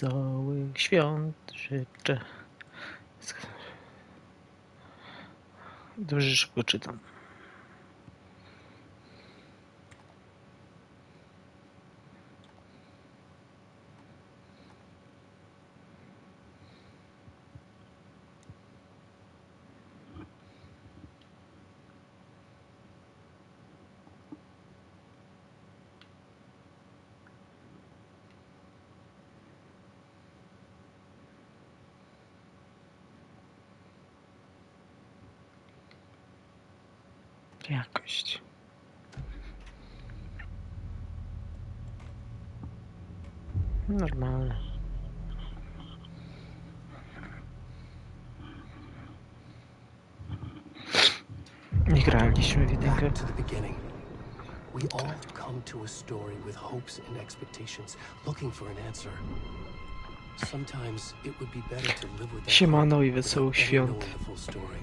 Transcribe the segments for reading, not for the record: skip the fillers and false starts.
Wesołych świąt życzę. Dobrze, że szybko czytam. Jakość. Normalne. Nie graliśmy w jedynkę. Back to the beginning. We all come to a story with hopes and expectations, looking for an answer. Sometimes it would be better to live with that Siemano i hope wesołych without ever świąt. knowing the full story.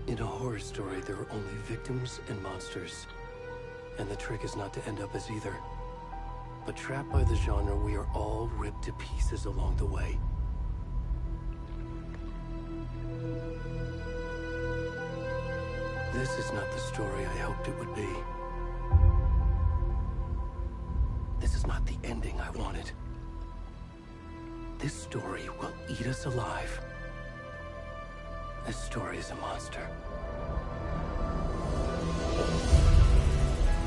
In a horror story, there are only victims and monsters. And the trick is not to end up as either. But trapped by the genre, we are all ripped to pieces along the way. This is not the story I hoped it would be. This is not the ending I wanted. This story will eat us alive. This story is a monster.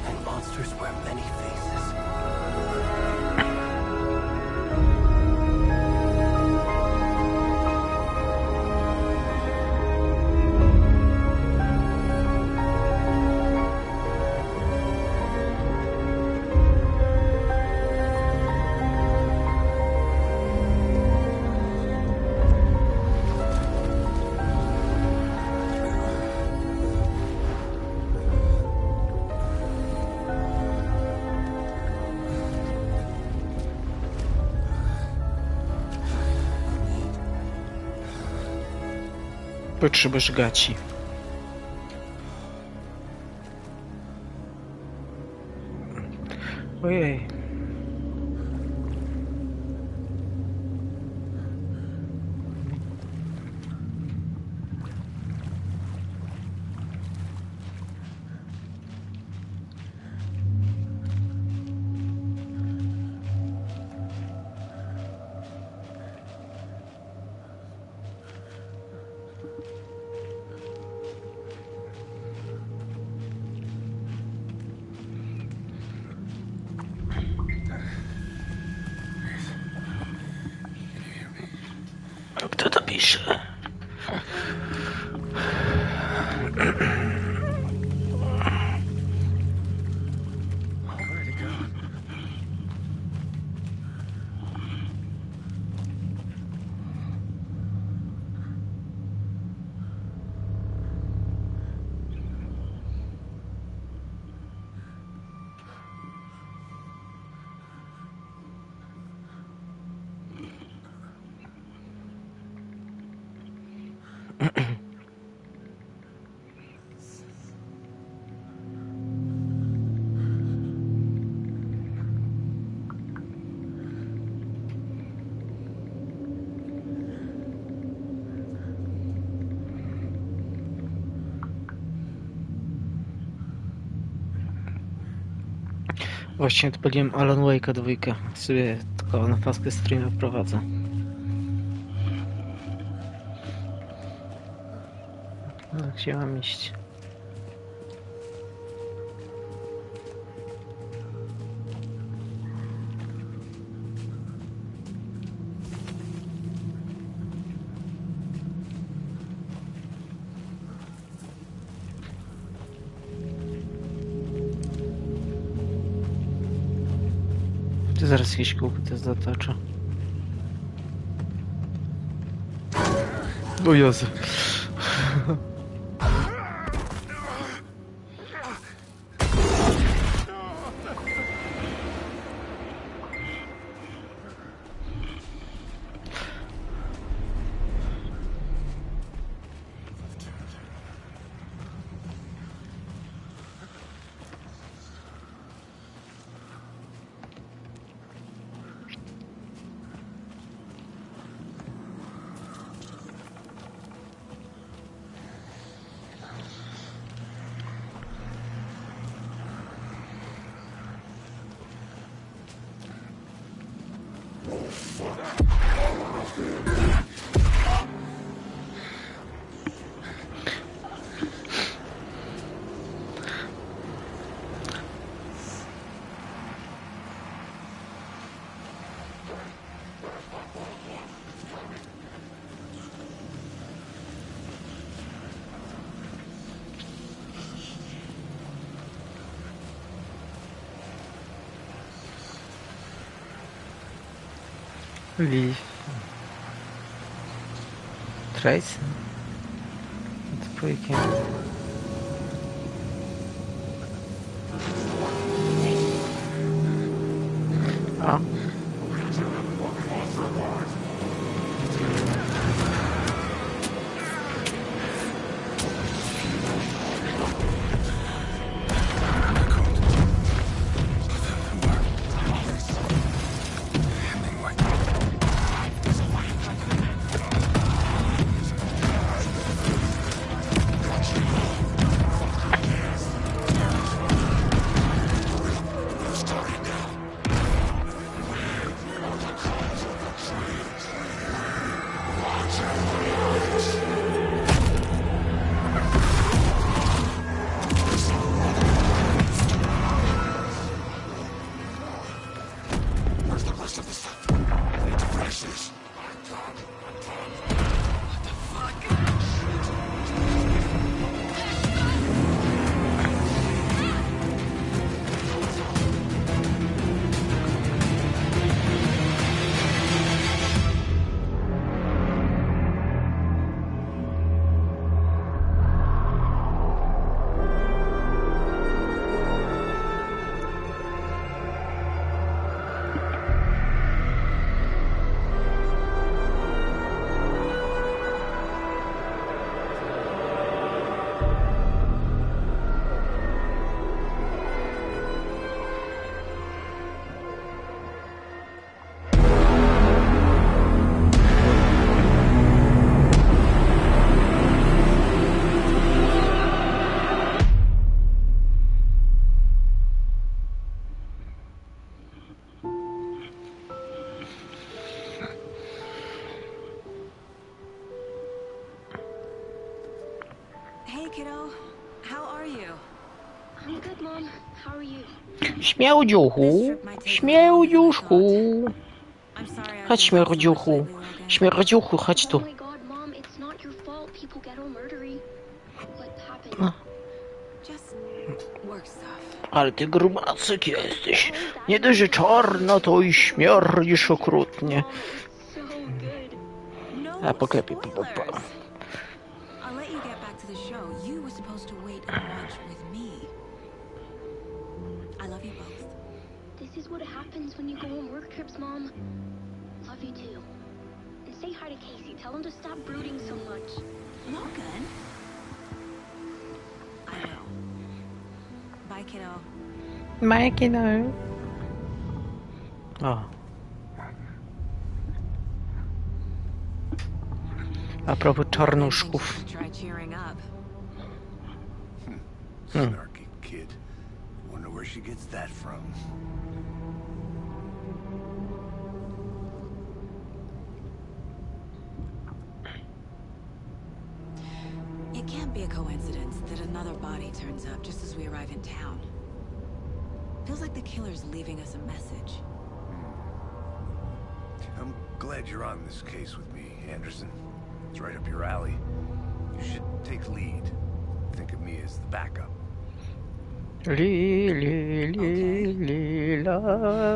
And monsters wear many faces. Potrzebujesz gaci. Ojej. Kto to pisze? Właśnie odpaliłem Alan Wake'a 2. Sobie tylko na paskę streama wprowadzę. No, gdzie mam iść? Ty zaraz jakieś kłopoty zatoczę. O Jezu. Leaf. Trace? Dwójkiem. A. Hey, kiddo. How are you? I'm good, Mom. How are you? Śmierdziuchu! Śmierdziuchu! I'm sorry I've Chodź, been gone so much śmierdziuchu! lately, Logan. Śmierdziuchu, chodź tu! Oh my God, Mom, it's not your fault. People get all murdery. What happened? No. Just work stuff. Ale ty grubasyk jesteś. How is that Nie dość, że czarno, to i śmierdzisz okrutnie. Mom, it's so good. No A poklepie, spoilers. I'll let you get back to the show. You were supposed to wait and watch with me. I love you both. This is what happens when you go on work trips, Mom. Love you too. And say hi to Casey. Tell him to stop brooding so much. Logan? I will. Bye, kiddo. Majki, no. O. A propos czarnuszków. Try cheering up. Snarky kid. Wonder where she gets that from. It can't be a coincidence that another body turns up just as we arrive in town. Feels like the killer's leaving us a message. I'm glad you're on this case with me, Anderson. It's right up your alley. You should take lead. Think of me as the backup. Li, li, li, li, la.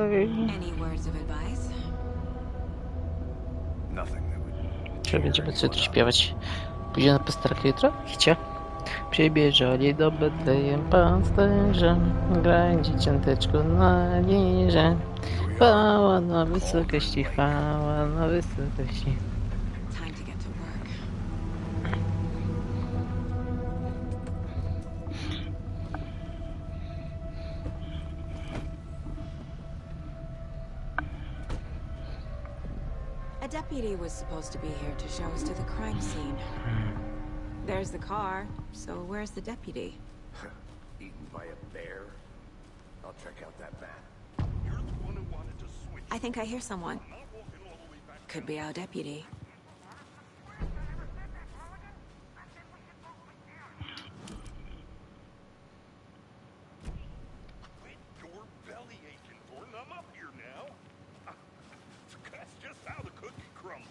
Any words of advice? Nothing that would... Czy będziemy sobie tu śpiewać? Pójdzie na pasterkę jutro? Chcicie? Przybierzali do Betlejem pasterzem, graj dzieciąteczku na lirze. Chwała na wysokości, chwała na wysokości. Time to get to work. A deputy was supposed to be here to show us to the crime scene. There's the car, so where's the deputy? Eaten by a bear? I'll check out that map. I think I hear someone. Could be our deputy. Your belly aching for, and I'm up here now. That's just how the cookie crumbles.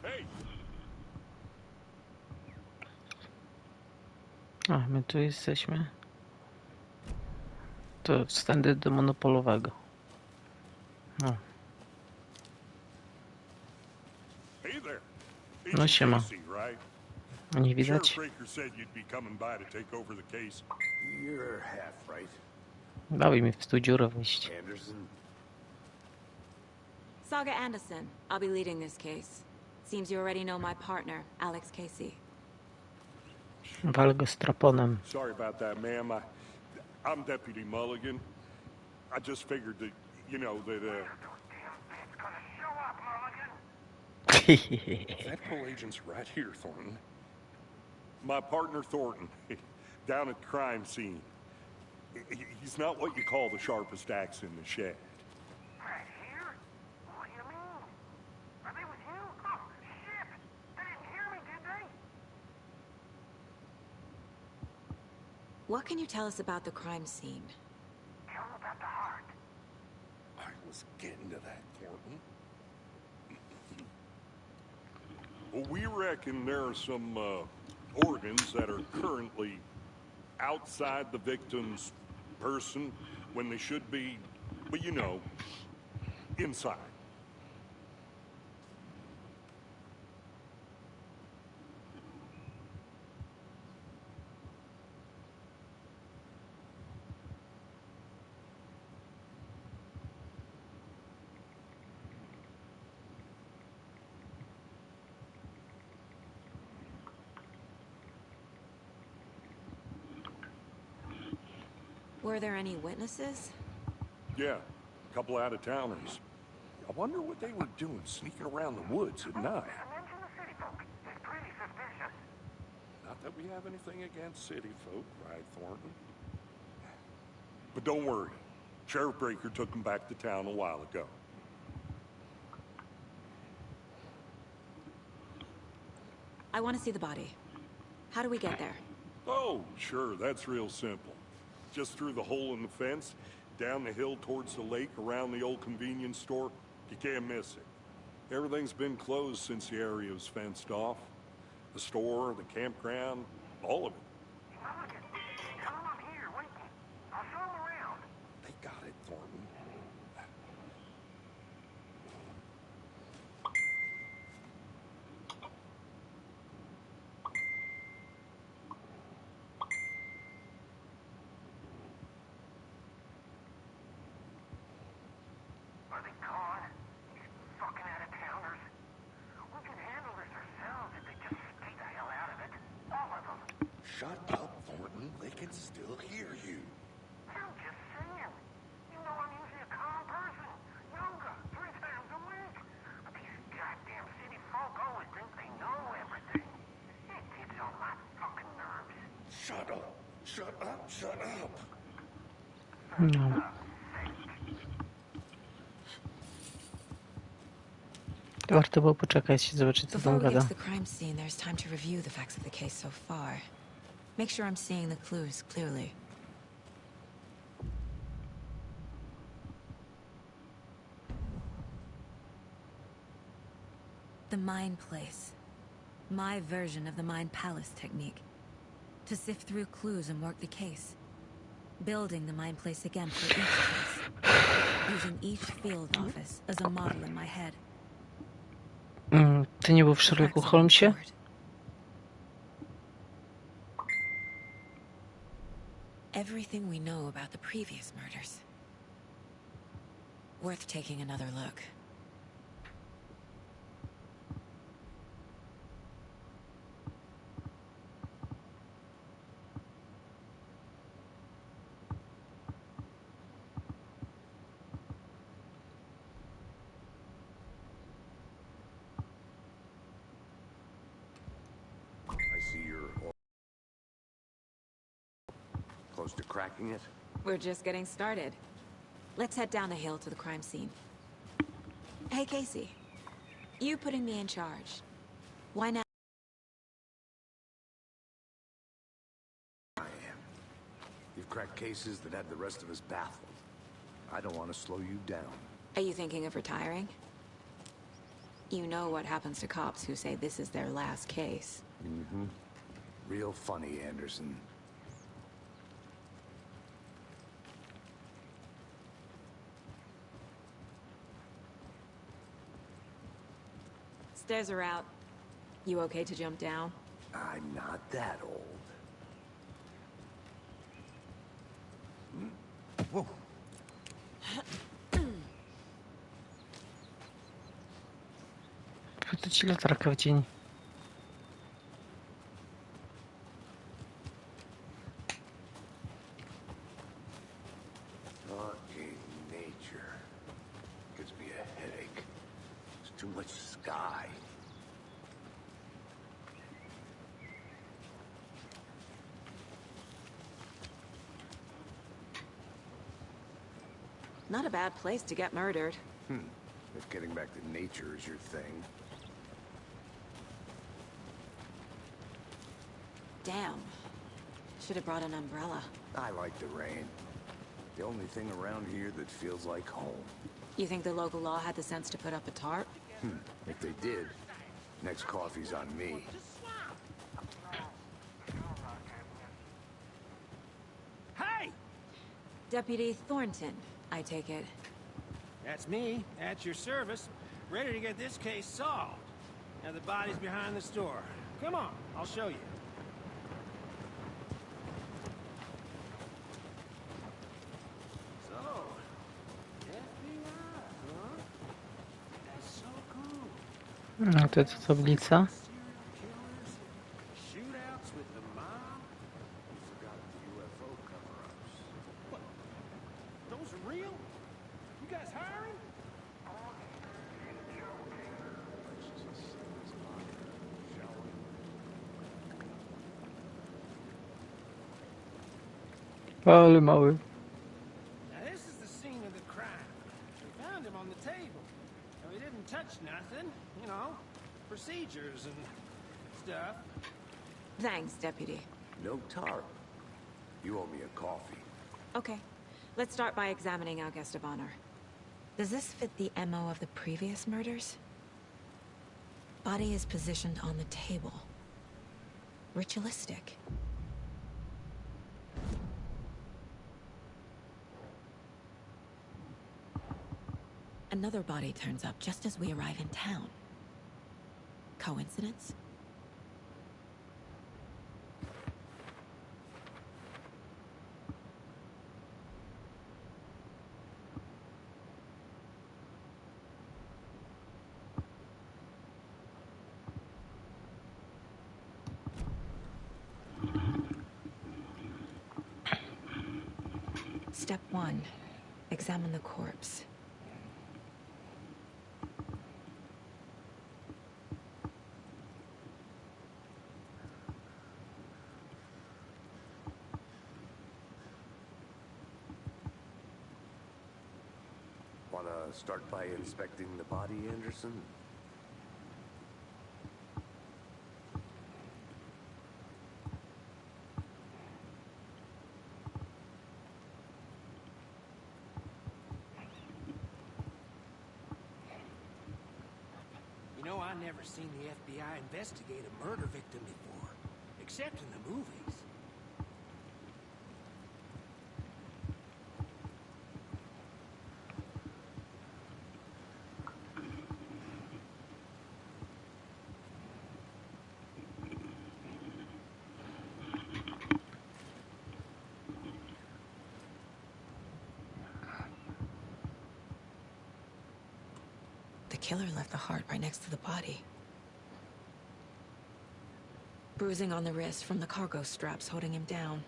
Hey, A, my tu jesteśmy. To wstędy do monopolowego. No. there. No Agent siema. Casey, right? Nie Sheriff widać. Breaker said you'd be coming by to take over the case. You're half right, Bawi mi w tą dziurę wejść. Anderson. Saga Anderson. I'll be leading this case. Seems you already know my partner, Alex Casey. Wal go straponem. Sorry about that, ma'am. I'm Deputy Mulligan. I just figured that, you know, that, Federal agent's right here, Thornton. My partner, Thornton, down at the crime scene. He's not what you call the sharpest axe in the shed. Right here? What do you mean? Are they with you? Oh, shit! They didn't hear me, did they? What can you tell us about the crime scene? Tell them about the heart. I was getting to that, Thornton. Well, we reckon there are some organs that are currently outside the victim's person when they should be, well, you know, inside. Were there any witnesses? Yeah, a couple out-of-towners. I wonder what they were doing sneaking around the woods at night. Mention the city folk. It's pretty suspicious. Not that we have anything against city folk, right, Thornton? But don't worry. Sheriff Breaker took them back to town a while ago. I want to see the body. How do we get there? Oh, sure, that's real simple. Just through the hole in the fence, down the hill towards the lake, around the old convenience store. You can't miss it. Everything's been closed since the area was fenced off. The store, the campground, all of it. Mulligan, tell them I'm here, waiting. I'll show them around. They got it, Thornton. Are they gone? These fucking out-of-towners. We can handle this ourselves if they just stay the hell out of it. All of them. Shut up, Thornton. They can still hear you. I'm just saying. You know I'm usually a calm person. Yoga 3 times a week. But these goddamn city folk always think they know everything. It gets on my fucking nerves. Shut up. Shut up. Shut up. No. Warto było poczekać i zobaczyć, co Before tam we get gada. to the crime scene, there's time to review the facts of the case so far. Make sure I'm seeing the clues clearly. The Mind Place. My version of the Mind Palace technique. To sift through clues and work the case. Building the Mind Place again for each case. Using each field office as a model in my head. Ty nie był w Sherlocku Holmesie? Everything we know about the previous murders. Worth taking another look. I see you're close to cracking it. We're just getting started. Let's head down the hill to the crime scene. Hey, Casey. You putting me in charge. Why now? I am. You've cracked cases that had the rest of us baffled. I don't want to slow you down. Are you thinking of retiring? You know what happens to cops who say this is their last case. Mm-hmm. Real funny, Anderson. Stairs are out. You okay to jump down? I'm not that old. Whoa. Wrócić latarkę w dzień. Fucking nature. Gives me a headache. There's too much sky. Not a bad place to get murdered. If getting back to nature is your thing. Damn. Should have brought an umbrella. I like the rain. The only thing around here that feels like home. You think the local law had the sense to put up a tarp? If they did, next coffee's on me. Hey! Deputy Thornton, I take it. That's me, at your service, ready to get this case solved. Now the body's behind the store. Come on, I'll show you. So, FBI, huh? That's so cool. No to jest tablica. Serial killers, shootouts with the mob. You forgot the UFO cover-ups. What? Those are real? You guys hiring? Let's just see this body, shall we? Ale mały. Now this is the scene of the crime. We found him on the table. Now, he didn't touch nothing, you know, procedures and stuff. Thanks, Deputy. No tarp. You owe me a coffee. Okay. Let's start by examining our guest of honor. Does this fit the MO of the previous murders? Body is positioned on the table. Ritualistic. Another body turns up just as we arrive in town. Coincidence? Step 1. Examine the corpse. Wanna start by inspecting the body, Anderson? You know, I never seen the FBI investigate a murder victim before, except in the movies. The killer left the heart right next to the body. Bruising on the wrist from the cargo straps holding him down.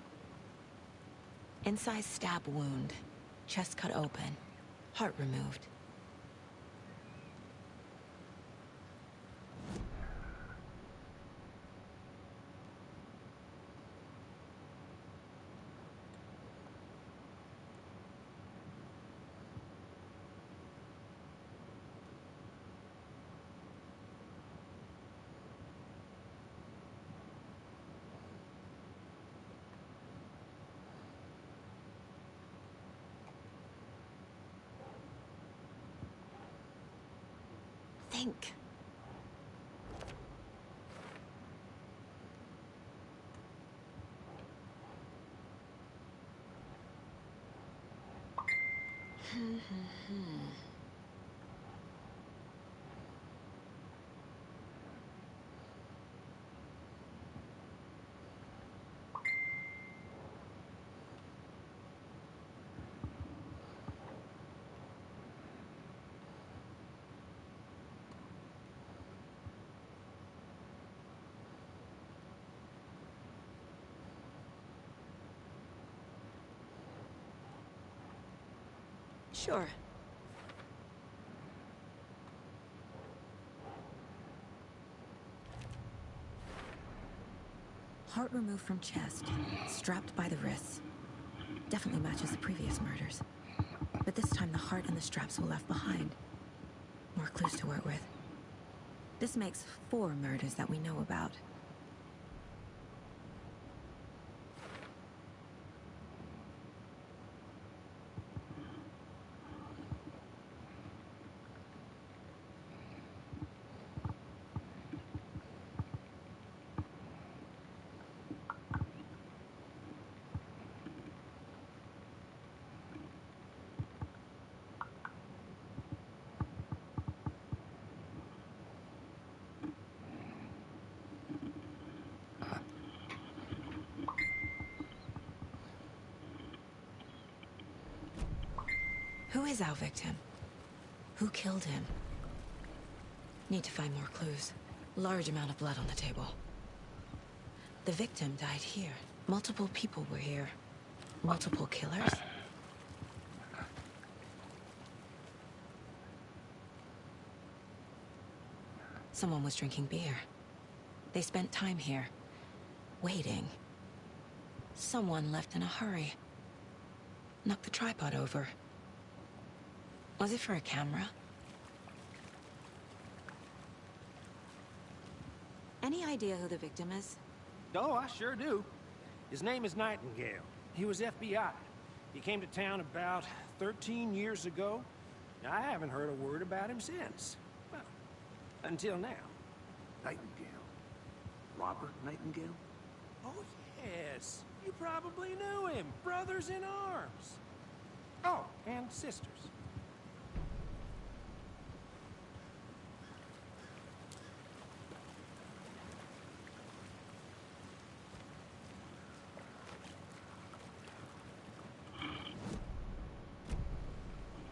Incised stab wound. Chest cut open. Heart removed. Think. Sure. Heart removed from chest, strapped by the wrists. Definitely matches the previous murders. But this time the heart and the straps were left behind. More clues to work with. This makes 4 murders that we know about. Who is our victim? Who killed him? Need to find more clues. Large amount of blood on the table. The victim died here. Multiple people were here. Multiple killers? Someone was drinking beer. They spent time here. Waiting. Someone left in a hurry. Knocked the tripod over. Was it for a camera? Any idea who the victim is? Oh, I sure do. His name is Nightingale. He was FBI. He came to town about 13 years ago. I haven't heard a word about him since. Well, until now. Nightingale. Robert Nightingale? Oh, yes. You probably knew him. Brothers in arms. Oh, and sisters.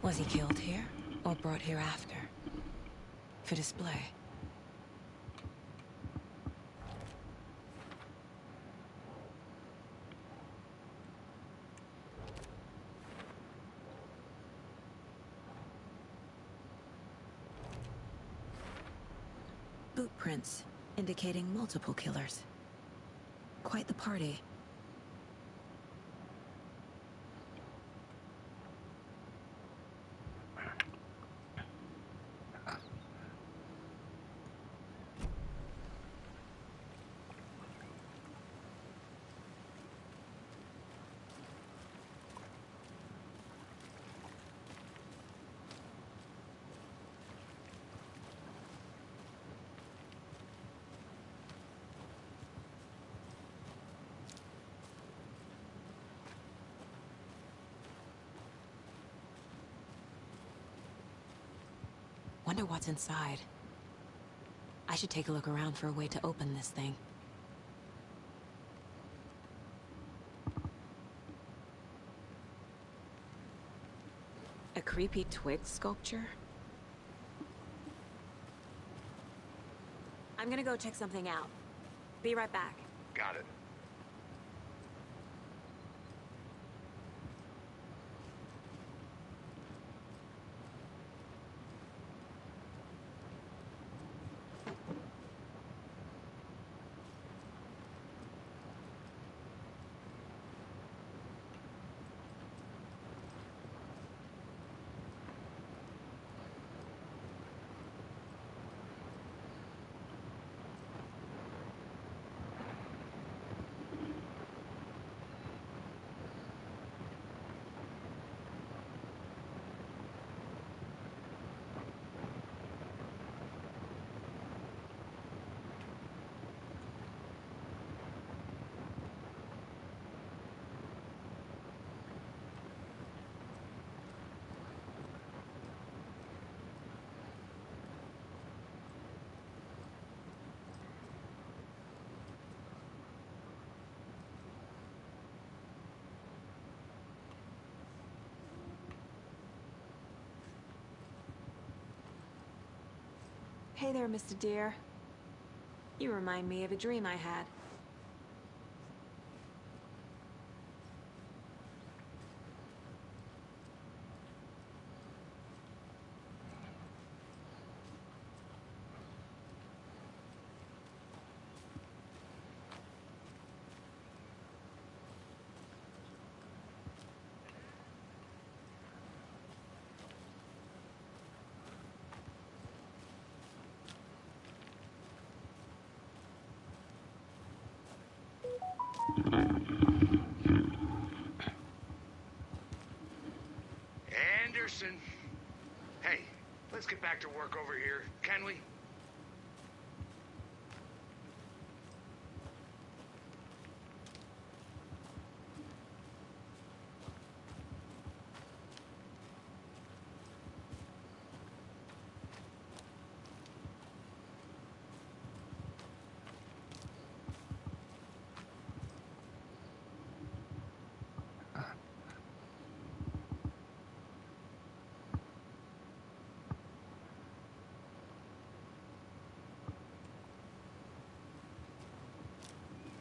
Was he killed here, or brought here after? For display? Boot prints, indicating multiple killers. Quite the party. Wonder what's inside. I should take a look around for a way to open this thing. A creepy twig sculpture? I'm gonna go check something out. Be right back. Got it. Hey there, Mr. Deer. You remind me of a dream I had. Anderson. Hey, let's get back to work over here, can we?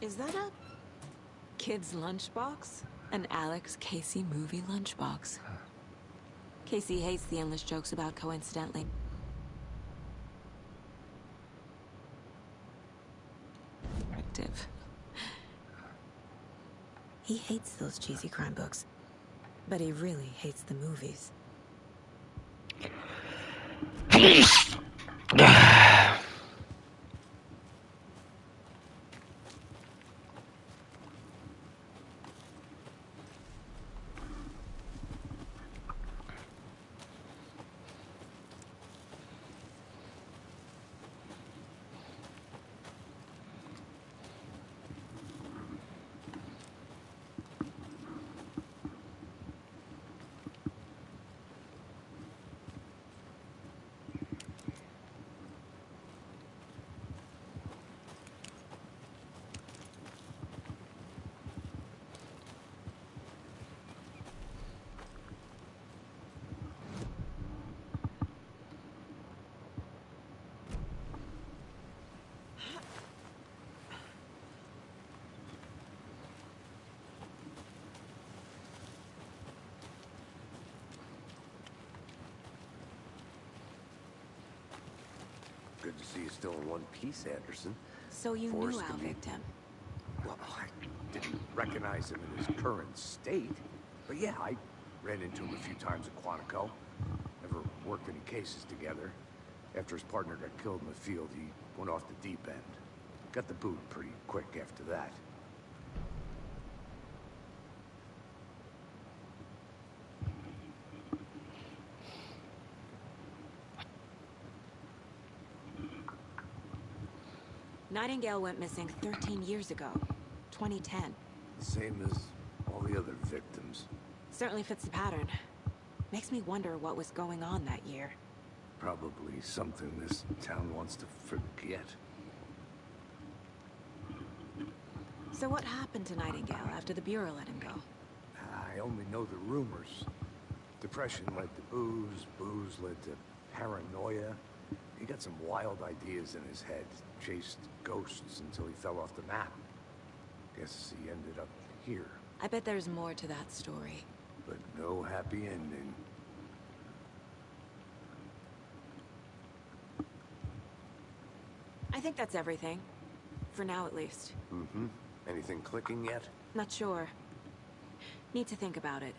Is that a kid's lunchbox? An Alex Casey movie lunchbox. Casey hates the endless jokes about coincidentally. Active. He hates those cheesy crime books, but he really hates the movies. Good to see you still in one piece, Anderson. So you Forrest knew our can be- victim. Well, I didn't recognize him in his current state. But yeah, I ran into him a few times at Quantico. Never worked any cases together. After his partner got killed in the field, he went off the deep end. Got the boot pretty quick after that. Nightingale went missing 13 years ago, 2010. Same as all the other victims. Certainly fits the pattern. Makes me wonder what was going on that year. Probably something this town wants to forget. So what happened to Nightingale after the Bureau let him go? I only know the rumors. Depression led to booze, booze led to paranoia. He got some wild ideas in his head, chased ghosts until he fell off the map. Guess he ended up here, I bet there's more to that story. but no happy ending. I think that's everything. For now, at least. Mm-hmm. Anything clicking yet? Not sure. Need to think about it.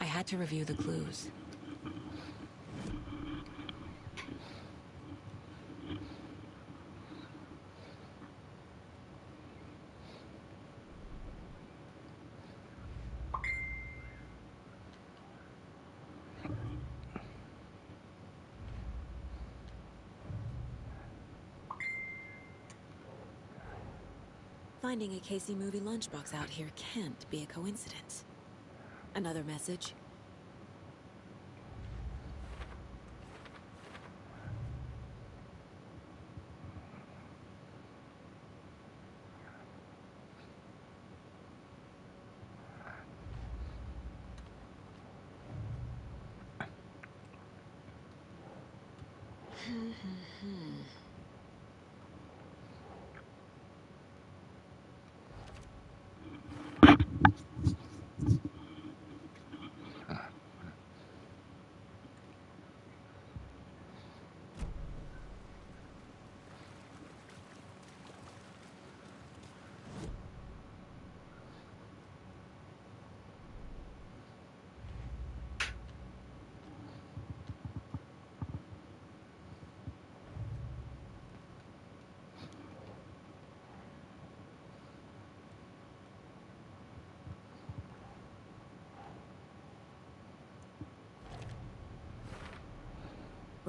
I had to review the clues. Finding a Casey movie lunchbox out here can't be a coincidence. Another message?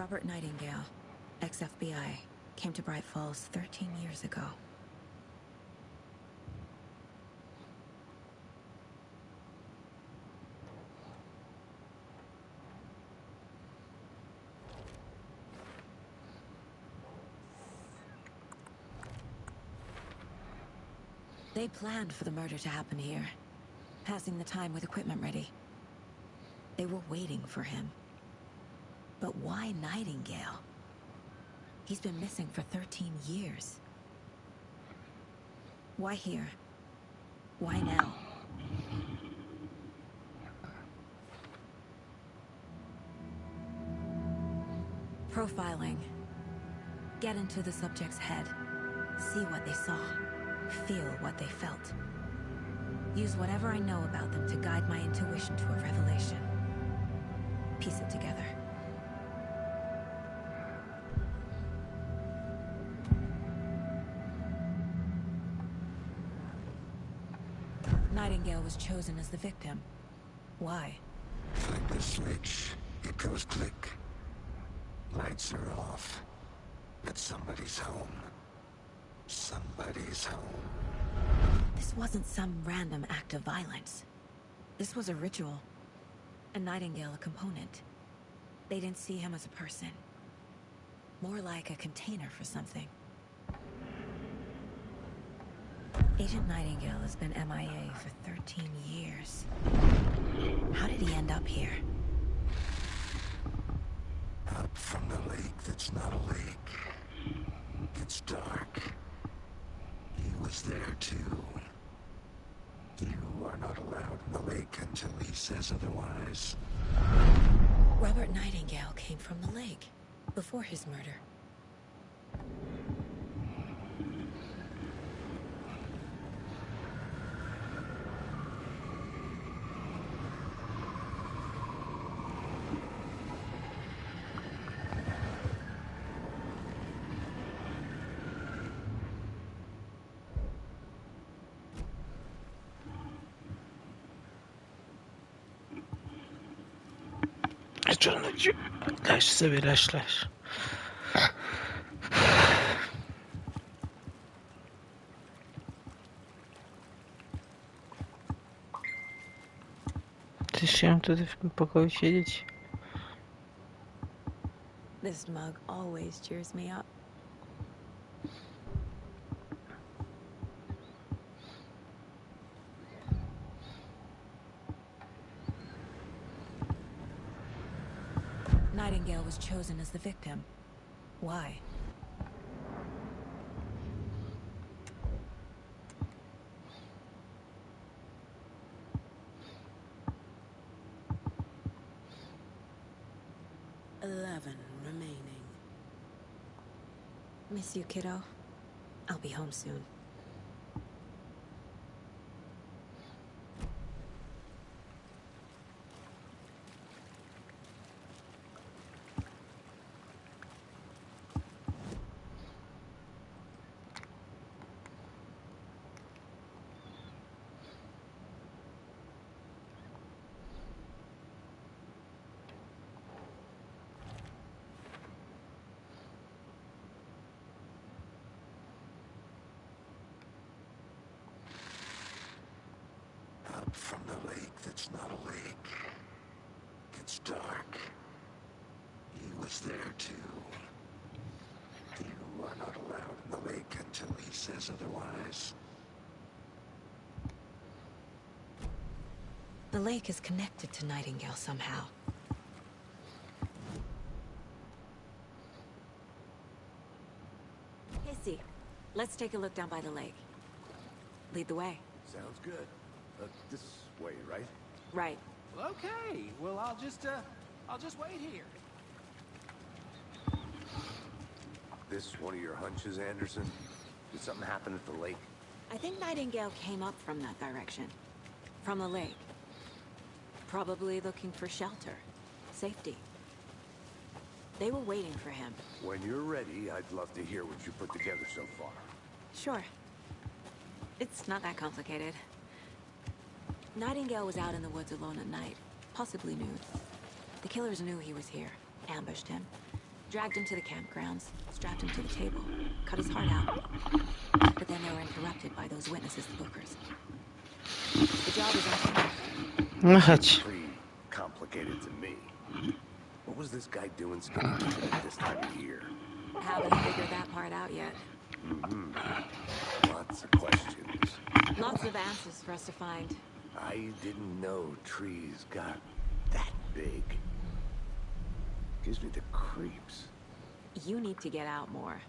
Robert Nightingale, ex-FBI, came to Bright Falls 13 years ago. They planned for the murder to happen here, passing the time with equipment ready. They were waiting for him. But why Nightingale? He's been missing for 13 years. Why here? Why now? Profiling. Get into the subject's head. See what they saw. Feel what they felt. Use whatever I know about them to guide my intuition to a revelation. Piece it together. Nightingale was chosen as the victim. Why? Flick the switch, it goes click. Lights are off. But somebody's home. Somebody's home. This wasn't some random act of violence. This was a ritual. And Nightingale a component. They didn't see him as a person. More like a container for something. Agent Nightingale has been MIA for 13 years. How did he end up here? Up from the lake that's not a lake. It's dark. He was there too. You are not allowed in the lake until he says otherwise. Robert Nightingale came from the lake, before his murder. Canıcı. Leşse bir leşler. Zresztą tutaj w tym pokoju siedzieć. This mug always cheers me up. Nightingale was chosen as the victim. Why? Remaining. Miss you, kiddo. I'll be home soon. From the lake that's not a lake. It's dark. He was there too. You are not allowed in the lake until he says otherwise. The lake is connected to Nightingale somehow. Casey, let's take a look down by the lake. Lead the way. Sounds good. This way, right? Right. Well, okay. Well, I'll just wait here. This one of your hunches, Anderson? Did something happen at the lake? I think Nightingale came up from that direction. From the lake. Probably looking for shelter. Safety. They were waiting for him. When you're ready, I'd love to hear what you put together so far. Sure. It's not that complicated. Nightingale was out in the woods alone at night, possibly nude. The killers knew he was here, ambushed him, Dragged him to the campgrounds, strapped him to the table, cut his heart out. But then they were interrupted by those witnesses, the Bookers. The job is unfinished. No chodź. Pretty complicated to me. What was this guy doing skinning people at this time of year? Haven't figured that part out yet. Lots of questions. Lots of answers for us to find. I didn't know trees got that big. Gives me the creeps. You need to get out more.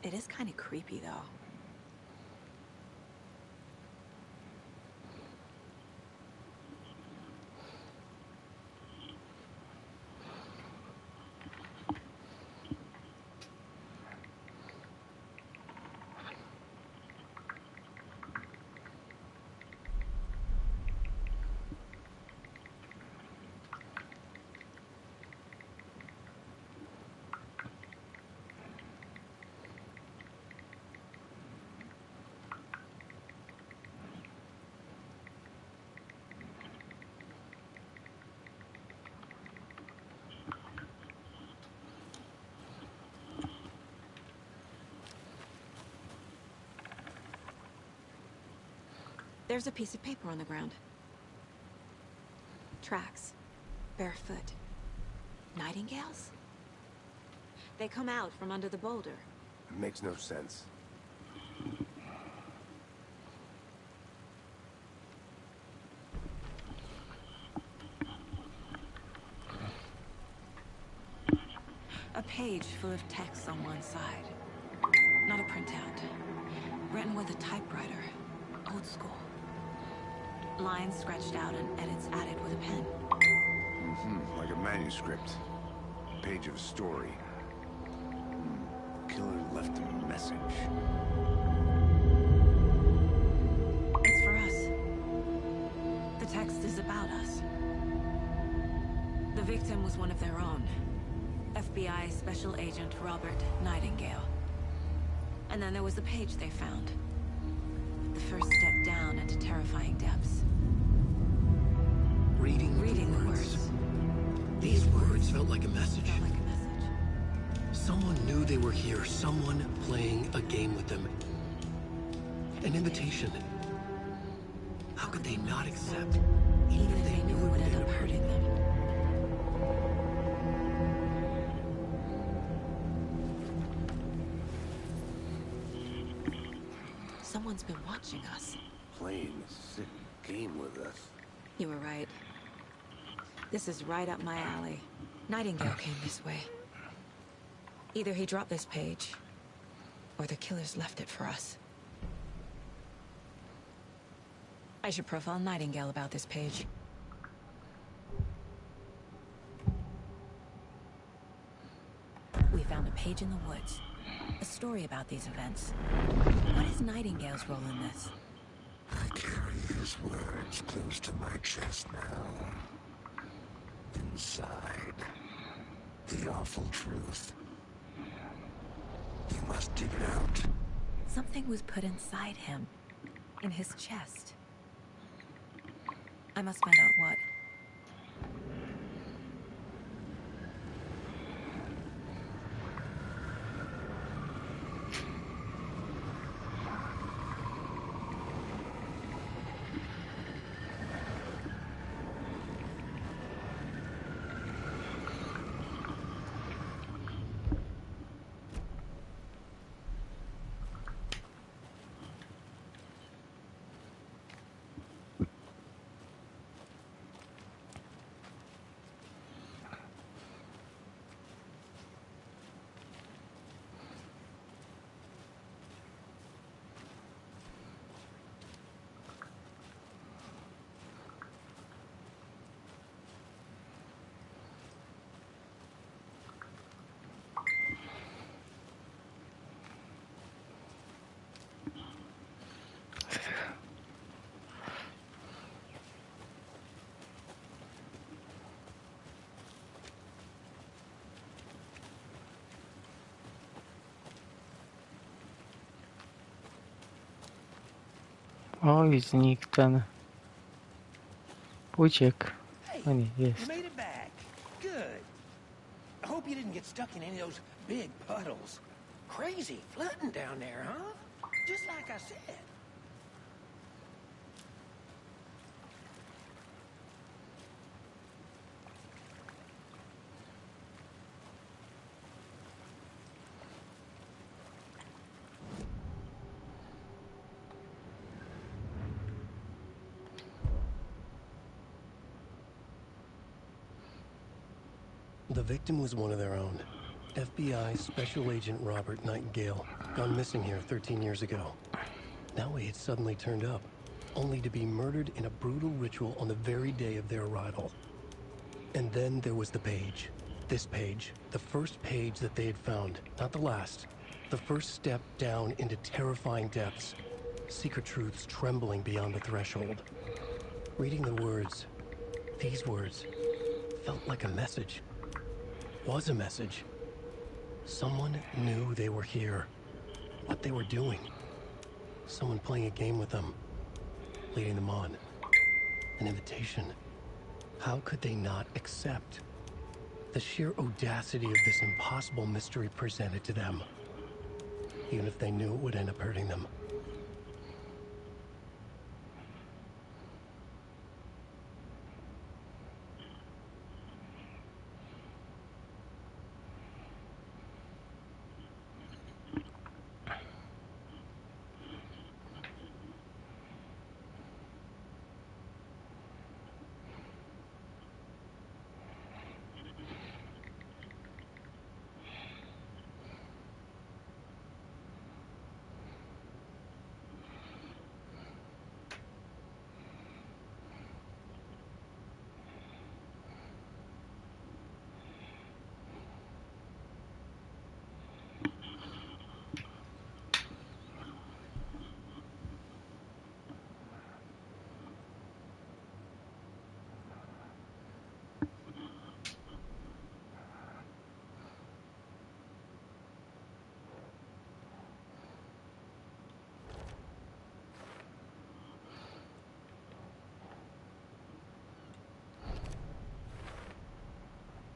It is kind of creepy, though. There's a piece of paper on the ground. Tracks. Barefoot. Nightingales? They come out from under the boulder. It makes no sense. A page full of text on one side. Not a printout. Written with a typewriter. Old school. Lines scratched out and edits added with a pen. Like a manuscript. Page of a story. Killer left a message. It's for us. The text is about us. The victim was one of their own. FBI Special Agent Robert Nightingale. And then there was the page they found. The first step down into terrifying depths. Reading the the words. words. These words felt like a message. Felt like a message. Someone knew they were here. Someone playing a game with them. An invitation. How could they not accept? Even if they knew it would end up hurting them. Someone's been watching us. Playing a sick game with us. You were right. This is right up my alley. Nightingale came this way. Either he dropped this page, or the killers left it for us. I should profile Nightingale about this page. We found a page in the woods. A story about these events. What is Nightingale's role in this? I carry his words close to my chest now. Inside, the awful truth. You must dig it out. Something was put inside him. In his chest. I must find out what. Oj, znikł ten. Uciekł. Hey, O nie, you jest. made it back. Good. you didn't get stuck in any of those big puddles. Crazy flooding down there, huh? Just like I said. The victim was one of their own. FBI Special Agent Robert Nightingale, gone missing here 13 years ago. Now he had suddenly turned up, only to be murdered in a brutal ritual on the very day of their arrival. And then there was the page. This page, the first page that they had found, not the last. The first step down into terrifying depths. Secret truths trembling beyond the threshold. Reading the words, these words, felt like a message. Was a message. Someone knew they were here. What they were doing. Someone playing a game with them. Leading them on. An invitation. How could they not accept? The sheer audacity of this impossible mystery presented to them. Even if they knew it would end up hurting them.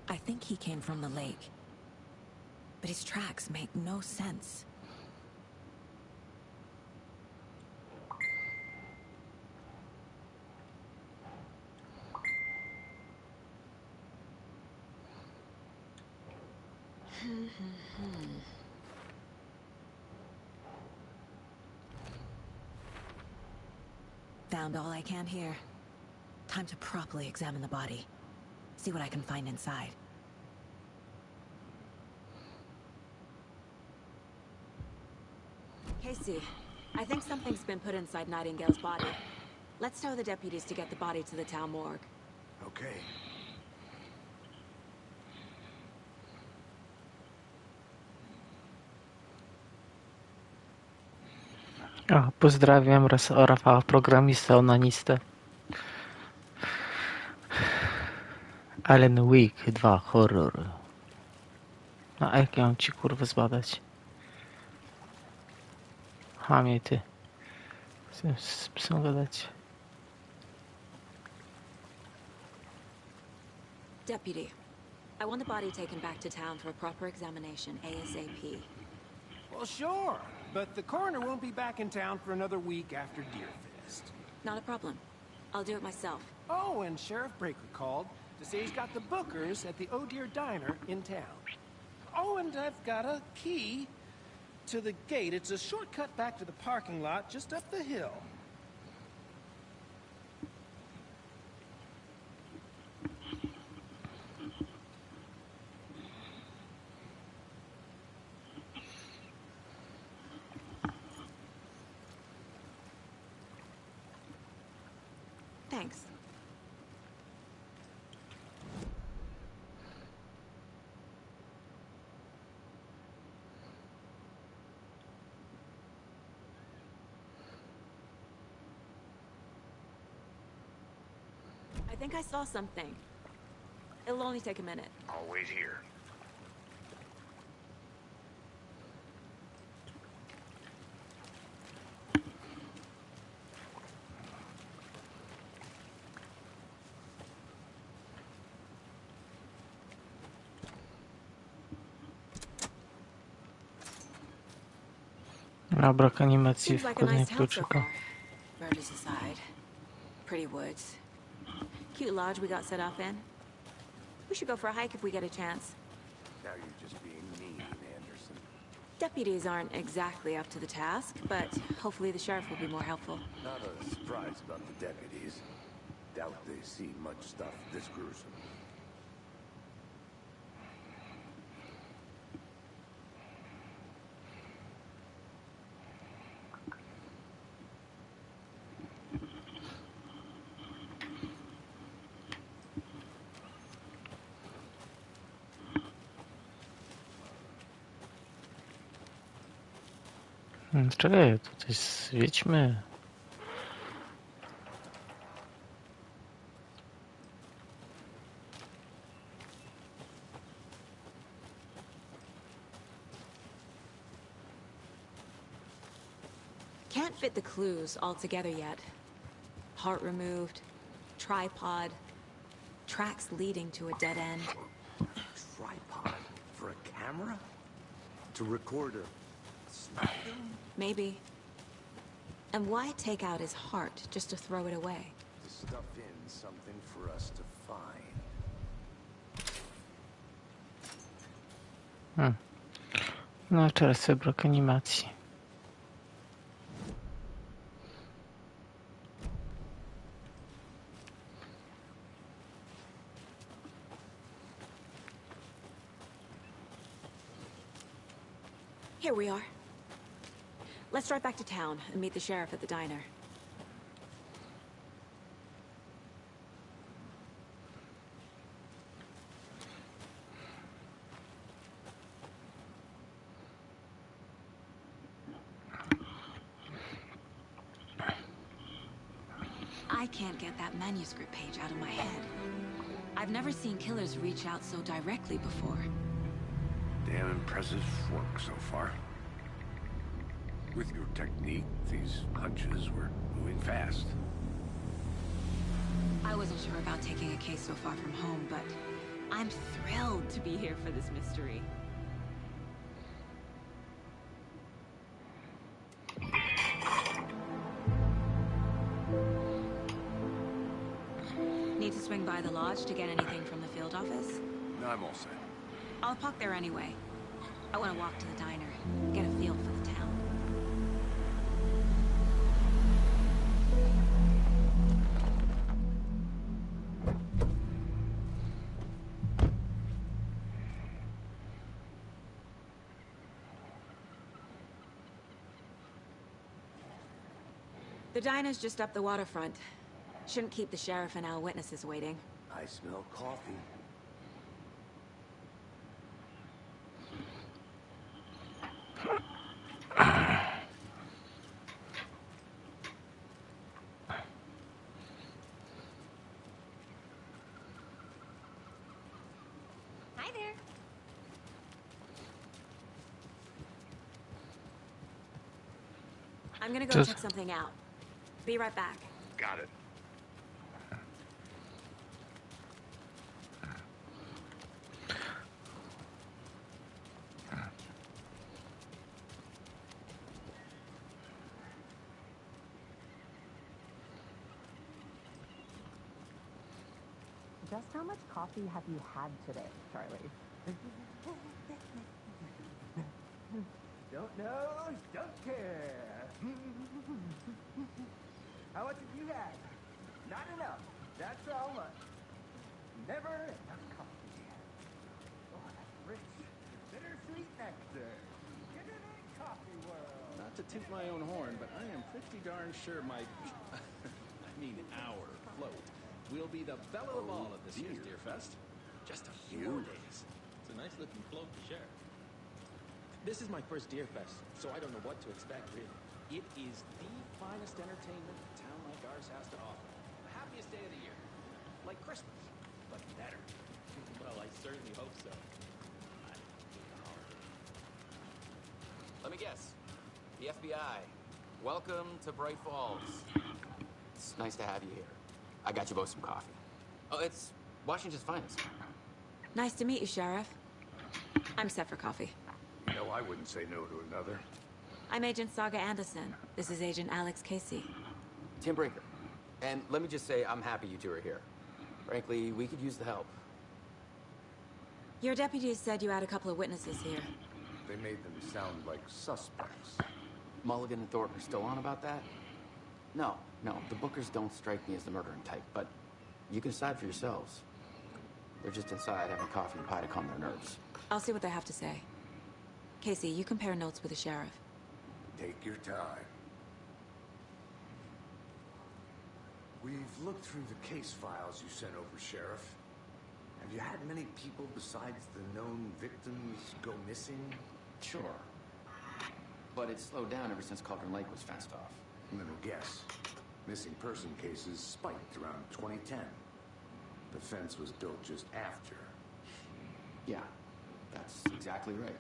I think he came from the lake. But his tracks make no sense. Found all I can here. Time to properly examine the body. See what I can find inside. Casey, I think something's been put inside Nightingale's body. Let's tell the deputies to get the body to the town morgue. Okay. O, pozdrawiam Rafała, programistę, onanistę. Alan Wake 2, horror. A jak ja mam ci kurwa zbadać? Chamie ty. Chcę z psem gadać. Deputy, I want the body taken back to town for a proper examination, ASAP. Well, sure, but the coroner won't be back in town for another week after Deerfest. Not a problem. I'll do it myself. Oh, and Sheriff Breaker called to say he's got the bookers at the Oh Dear Diner in town. Oh, and I've got a key to the gate. It's a shortcut back to the parking lot just up the hill. Thanks. I think I saw something. It'll only take a minute. I'll wait here. A brak animacji Seems like a wkładania nice town so kluczyka. far. Murders aside. Pretty woods. Cute lodge we got set up in. We should go for a hike if we get a chance. Now you're just being mean, Anderson. Deputies aren't exactly up to the task, but hopefully the sheriff will be more helpful. Not a surprise about the deputies. Doubt they see much stuff this gruesome. Czekaj, tutaj zwiedźmy. Can't fit the clues all together yet. Heart removed, tripod, tracks leading to a dead end. Tripod for a camera? To record a snuff film? Maybe. And why take out his heart just to throw it away? To stuff in something for us to find. No, teraz sobie brak animacji. Here we are. Let's drive back to town and meet the sheriff at the diner. I can't get that manuscript page out of my head. I've never seen killers reach out so directly before. Damn impressive work so far. With your technique, these hunches were moving fast. I wasn't sure about taking a case so far from home, but I'm thrilled to be here for this mystery. Need to swing by the lodge to get anything from the field office? No, I'm all set. I'll park there anyway. I want to walk to the diner, get a feel for the town. The diner's just up the waterfront. Shouldn't keep the sheriff and our witnesses waiting. I smell coffee. Hi there. I'm gonna go Just- check something out. Be right back. Got it. Just how much coffee have you had today, Charlie? Don't know, don't care. How much have you had? Not enough. That's all much. Never enough coffee. Oh, that's rich, bittersweet nectar. Get it in coffee world. Not to toot my own horn, but I am pretty darn sure my, our float will be the belle of all at this year's Deer Fest. Just a few more days. It's a nice looking float to share. This is my first Deer Fest, so I don't know what to expect, really. It is the finest entertainment a town like ours has to offer. The happiest day of the year. Like Christmas, but better. Well, I certainly hope so. Let me guess. The FBI. Welcome to Bright Falls. It's nice to have you here. I got you both some coffee. Oh, it's Washington's finest. Nice to meet you, Sheriff. I'm set for coffee. You know, I wouldn't say no to another. I'm Agent Saga Anderson. This is Agent Alex Casey. Tim Breaker. And let me just say, I'm happy you two are here. Frankly, we could use the help. Your deputies said you had a couple of witnesses here. They made them sound like suspects. Mulligan and Thornton are still on about that? No, the Bookers don't strike me as the murdering type, but you can decide for yourselves. They're just inside having coffee and pie to calm their nerves. I'll see what they have to say. Casey, you compare notes with the sheriff. Take your time. We've looked through the case files you sent over, Sheriff. Have you had many people besides the known victims go missing? Sure. But it's slowed down ever since Cauldron Lake was fenced off. Let me guess. Missing person cases spiked around 2010. The fence was built just after. Yeah, that's exactly right.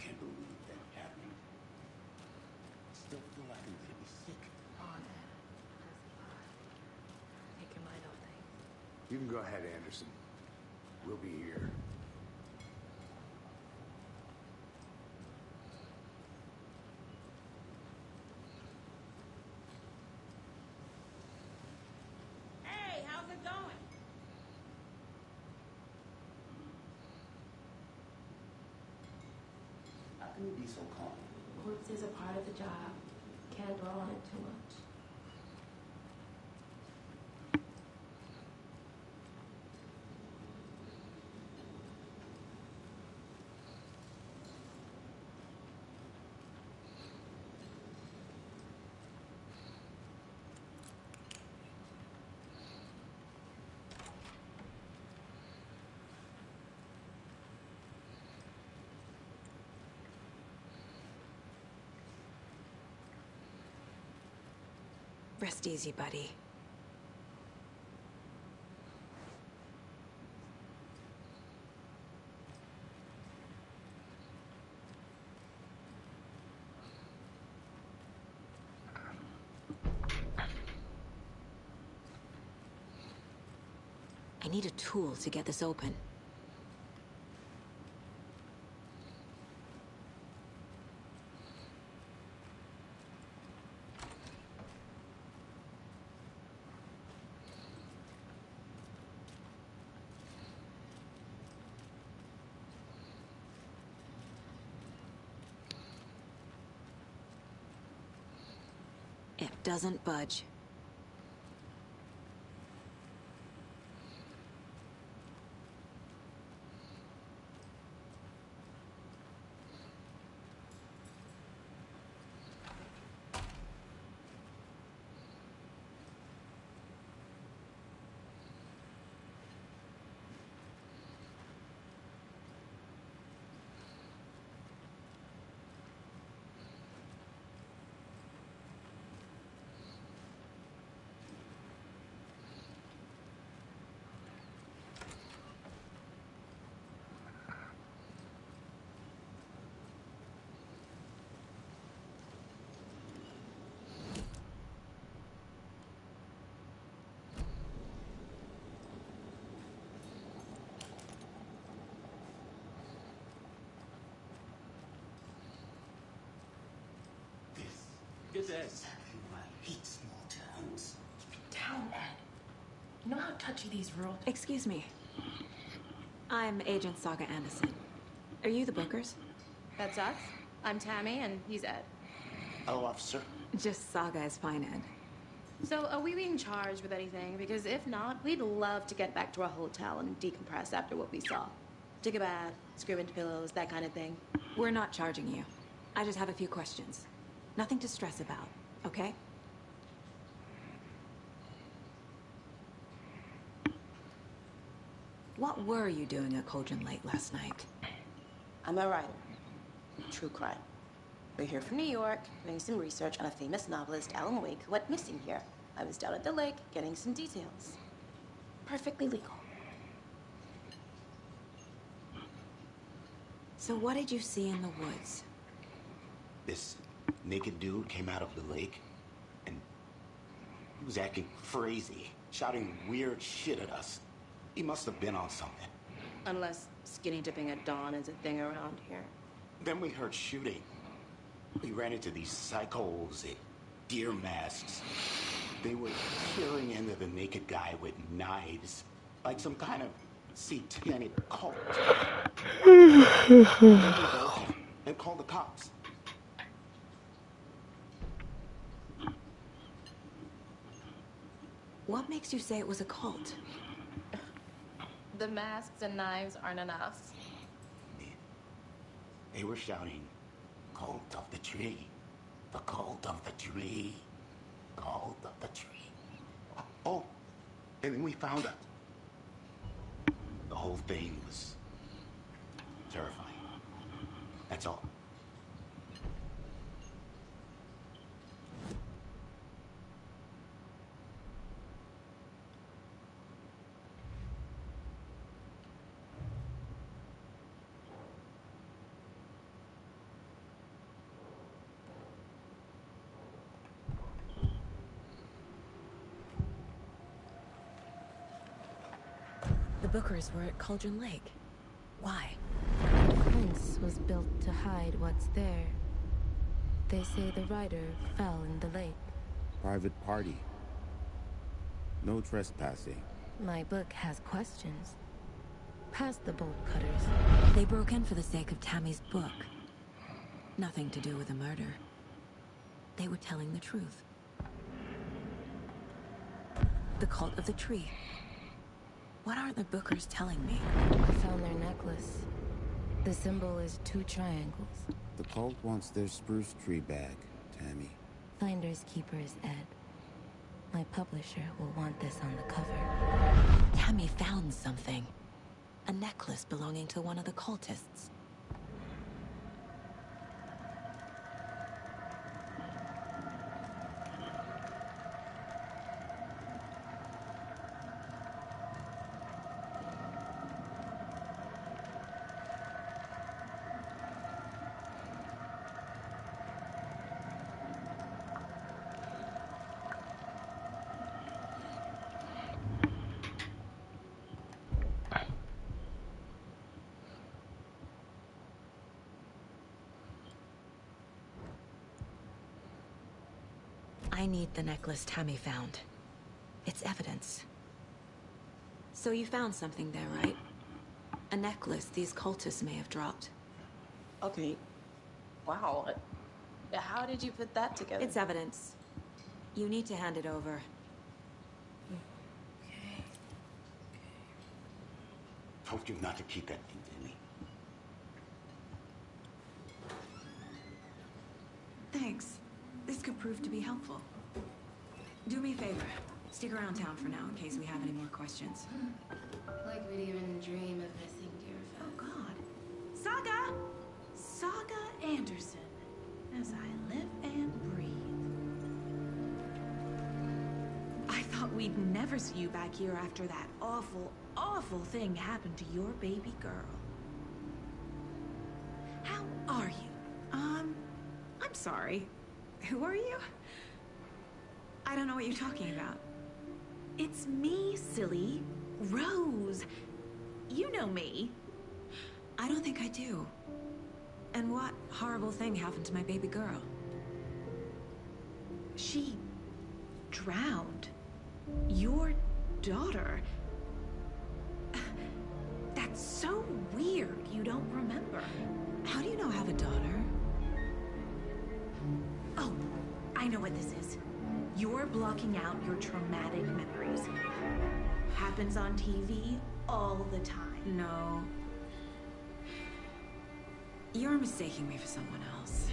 Can't believe that happened. Still feel like I'm gonna be sick. Take your mind off things. You can go ahead, Anderson. We'll be here. Hey, how's it going? How can you be so calm? Corpse is a part of the job. Can't dwell on it too much. Rest easy, buddy. I need a tool to get this open. It doesn't budge. Good day. Exactly why I hate small towns. Down, Ed. You know how touchy these rural... Excuse me. I'm Agent Saga Anderson. Are you the Bookers? That's us. I'm Tammy, and he's Ed. Hello, officer. Just Saga is fine, Ed. So, are we being charged with anything? Because if not, we'd love to get back to our hotel and decompress after what we saw. Take a bath, scream into pillows, that kind of thing. We're not charging you. I just have a few questions. Nothing to stress about, okay? What were you doing at Cauldron Lake last night? I'm a writer. True crime. We're here from New York, doing some research on a famous novelist, Alan Wake, who went missing here. I was down at the lake, getting some details. Perfectly legal. So what did you see in the woods? This naked dude came out of the lake, and he was acting crazy, shouting weird shit at us. He must have been on something. Unless skinny dipping at dawn is a thing around here. Then we heard shooting. We ran into these psychos in deer masks. They were peering into the naked guy with knives, like some kind of satanic cult. Then we bolted and called the cops. What makes you say it was a cult? The masks and knives aren't enough. They were shouting, "Cult of the tree, the cult of the tree, cult of the tree." Oh, and then we found her. The whole thing was terrifying. That's all. The Bookers were at Cauldron Lake. Why? The fence was built to hide what's there. They say the rider fell in the lake. Private party. No trespassing. My book has questions. Past the bolt cutters. They broke in for the sake of Tammy's book. Nothing to do with the murder. They were telling the truth. The cult of the tree. What aren't the Bookers telling me? I found their necklace. The symbol is 2 triangles. The cult wants their spruce tree back, Tammy. Finders keepers, Ed. My publisher will want this on the cover. Tammy found something. A necklace belonging to one of the cultists. I need the necklace Tammy found. It's evidence. So you found something there, right? A necklace these cultists may have dropped. Okay. Wow. How did you put that together? It's evidence. You need to hand it over. Told you not to keep that thing to me. Thanks. This could prove to be helpful. Do me a favor. Stick around town for now in case we have any more questions. Like we'd even dream of missing dear friends. Oh, God. Saga! Saga Anderson. As I live and breathe. I thought we'd never see you back here after that awful, awful thing happened to your baby girl. How are you? I'm sorry. Who are you? I don't know what you're talking about. It's me, silly. Rose. You know me. I don't think I do. And what horrible thing happened to my baby girl? She drowned. Your daughter. That's so weird you don't remember. How do you know I have a daughter? Oh, I know what this is. You're blocking out your traumatic memories. Happens on TV all the time. No. You're mistaking me for someone else.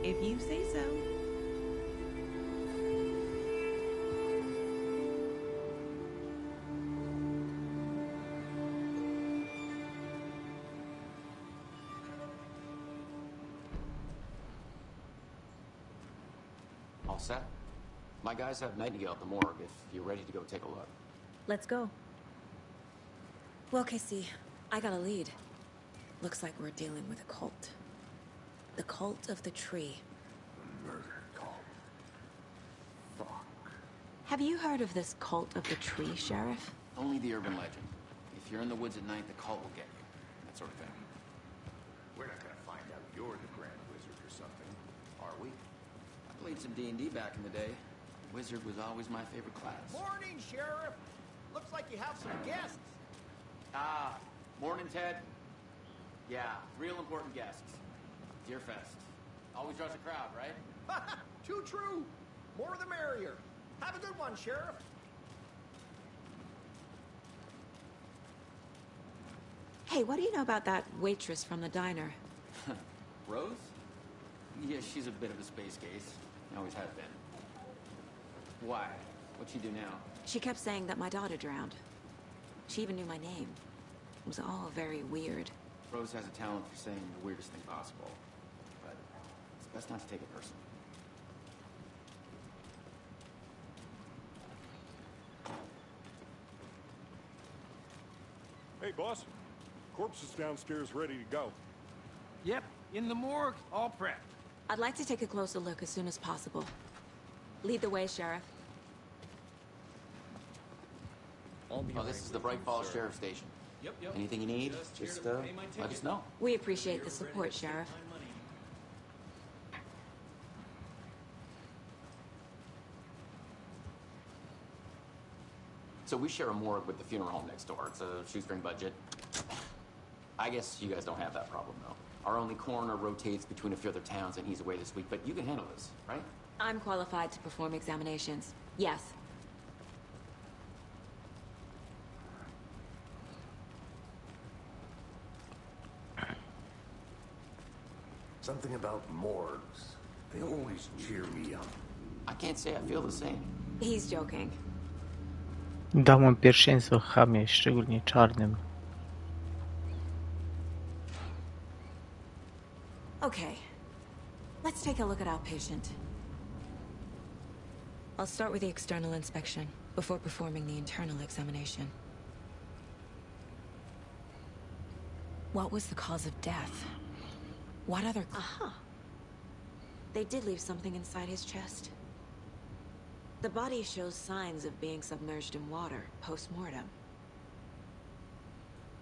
If you say so. All set. My guys have Nightingale at the morgue if you're ready to go take a look. Let's go. Well, Casey, I got a lead. Looks like we're dealing with a cult. The cult of the tree. Murder cult. Fuck. Have you heard of this cult of the tree, Sheriff? Only the urban legend. If you're in the woods at night, the cult will get you. That sort of thing. We're not gonna find out you're the Grand Wizard or something, are we? I played some D&D back in the day. Wizard was always my favorite class. Morning, Sheriff. Looks like you have some guests. Ah, morning, Ted. Yeah, real important guests. Deerfest. Always draws a crowd, right? Too true. More the merrier. Have a good one, Sheriff. Hey, what do you know about that waitress from the diner? Rose? Yeah, she's a bit of a space case. Always has been. Why? What'd she do now? She kept saying that my daughter drowned. She even knew my name. It was all very weird. Rose has a talent for saying the weirdest thing possible. But it's best not to take it personally. Hey, boss. Corpse is downstairs ready to go. Yep, in the morgue, all prepped. I'd like to take a closer look as soon as possible. Lead the way, Sheriff. Oh, this is the Bright Falls Sheriff Station. Yep. Anything you need, just let us know. We appreciate the support, Sheriff. So we share a morgue with the funeral home next door. It's a shoestring budget. I guess you guys don't have that problem, though. Our only coroner rotates between a few other towns, and he's away this week, but you can handle this, right? I'm qualified to perform examinations. Yes. Something about morgues. They always cheer me up. I can't say I feel the same. He's joking. Dam pierwszeństwo chamie, szczególnie czarnym. Okay. Let's take a look at our patient. I'll start with the external inspection before performing the internal examination. What was the cause of death? What other... Aha! They did leave something inside his chest. The body shows signs of being submerged in water post-mortem.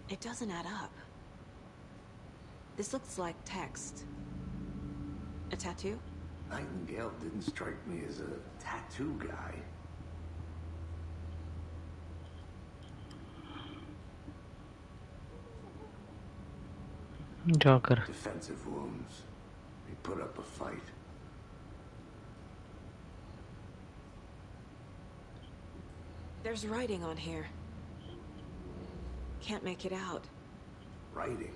It doesn't add up. This looks like text. A tattoo? Nightingale didn't strike me as a tattoo guy. Joker. Defensive wounds. He put up a fight. There's writing on here. Can't make it out. Writing?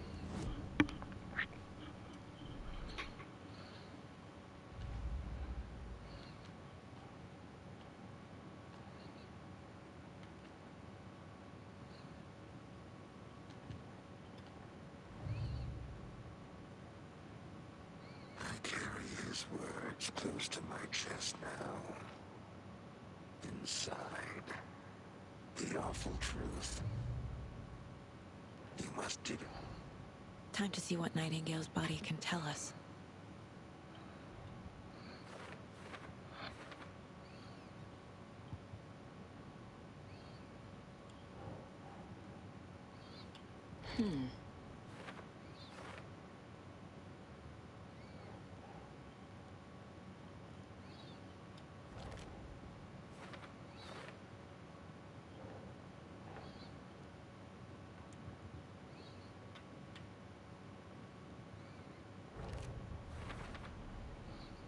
I carry his words close to my chest now. Inside, the awful truth. You must dig it. Time to see what Nightingale's body can tell us.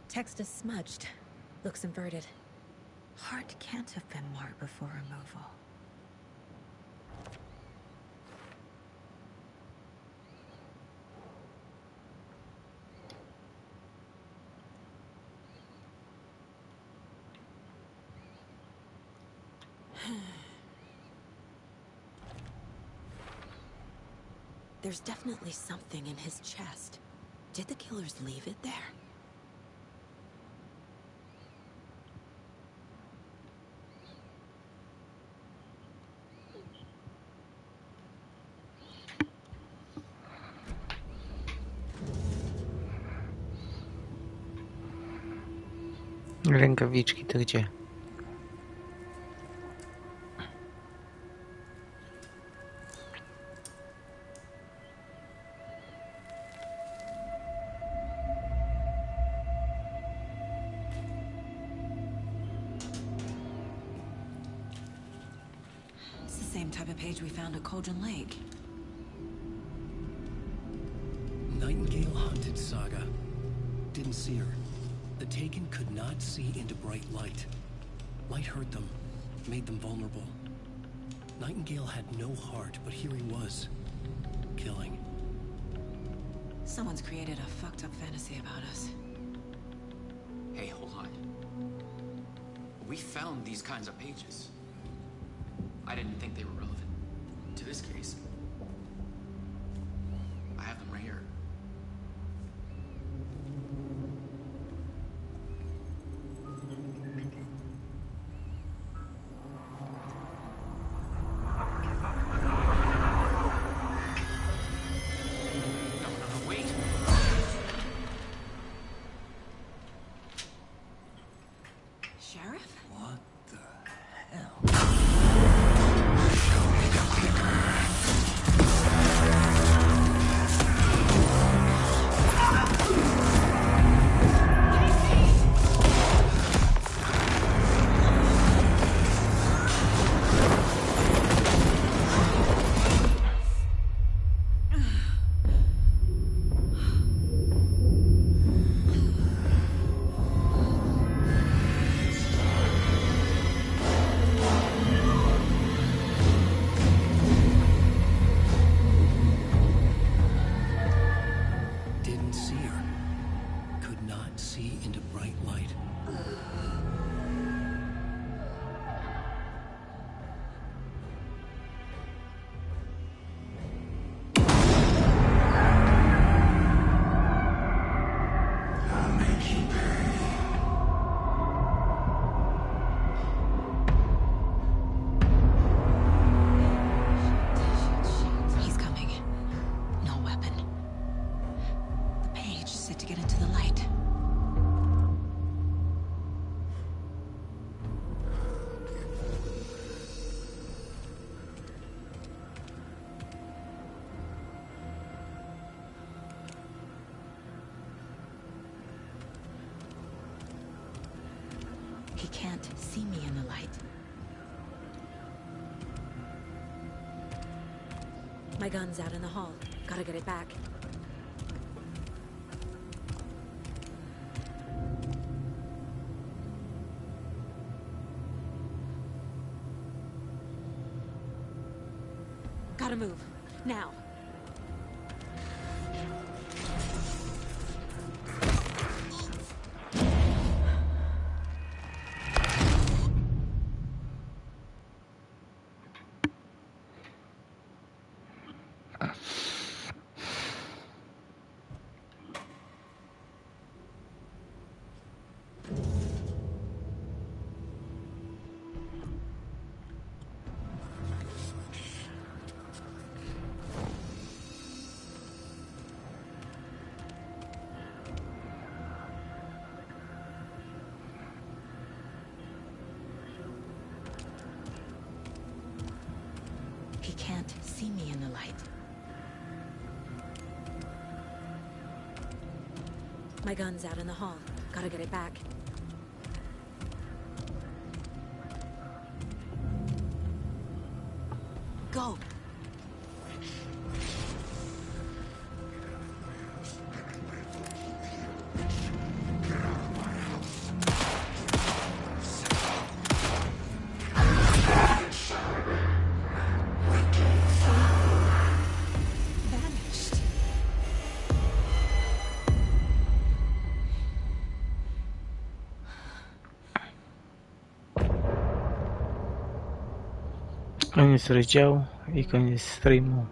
Text is smudged. Looks inverted. Heart can't have been marked before removal. There's definitely something in his chest. Did the killers leave it there? Rękawiczki to gdzie? It's the same type of page we found at Cauldron Lake. Nightingale hunted Saga. Didn't see her. The Taken could not see into bright light. Light hurt them, made them vulnerable. Nightingale had no heart, but here he was, killing. Someone's created a fucked up fantasy about us. Hey, hold on. We found these kinds of pages. I didn't think they were relevant to this case. I have them right here. No, wait. Sheriff? What the hell? Didn't see her. Could not see into bright light. He's coming. No weapon. The page set to get into the light. He can't see me in the light. My gun's out in the hall. Gotta get it back. Gotta move. Now. He can't see me in the light. My gun's out in the hall. Gotta get it back. Go! Vanished. Koniec rozdziału i koniec streamu.